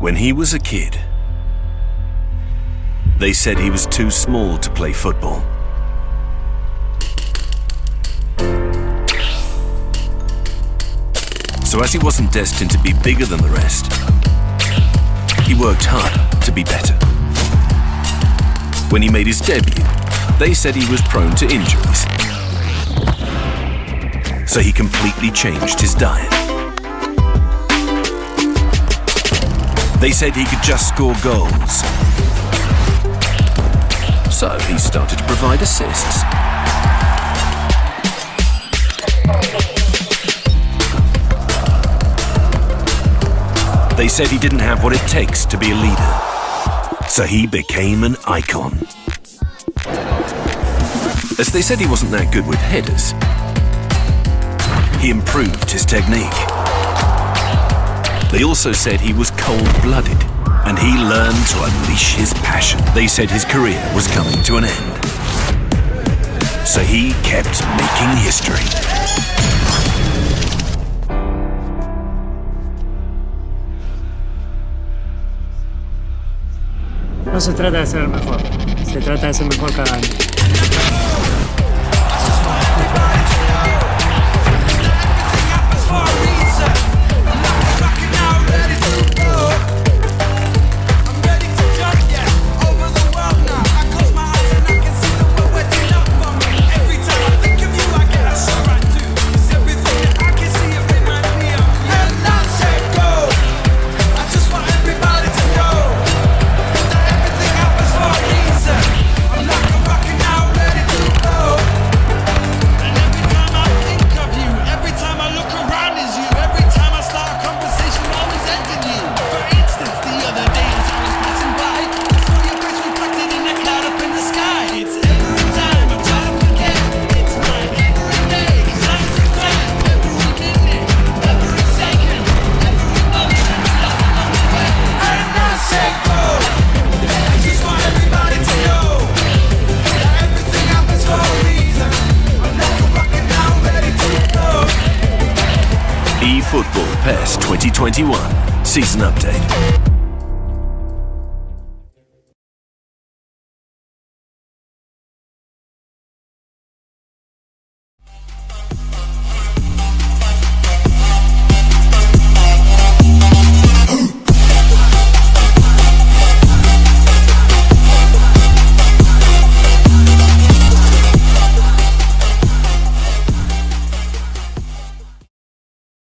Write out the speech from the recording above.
When he was a kid, they said he was too small to play football. So as he wasn't destined to be bigger than the rest, he worked harder to be better. When he made his debut, they said he was prone to injuries. So he completely changed his diet. They said he could just score goals. So he started to provide assists. They said he didn't have what it takes to be a leader. So he became an icon. As they said he wasn't that good with headers, he improved his technique. They also said he was cold-blooded, and he learned to unleash his passion. They said his career was coming to an end. So he kept making history. No se trata de ser el mejor, se trata de ser mejor cada año. eFootball PES 2021 Season Update.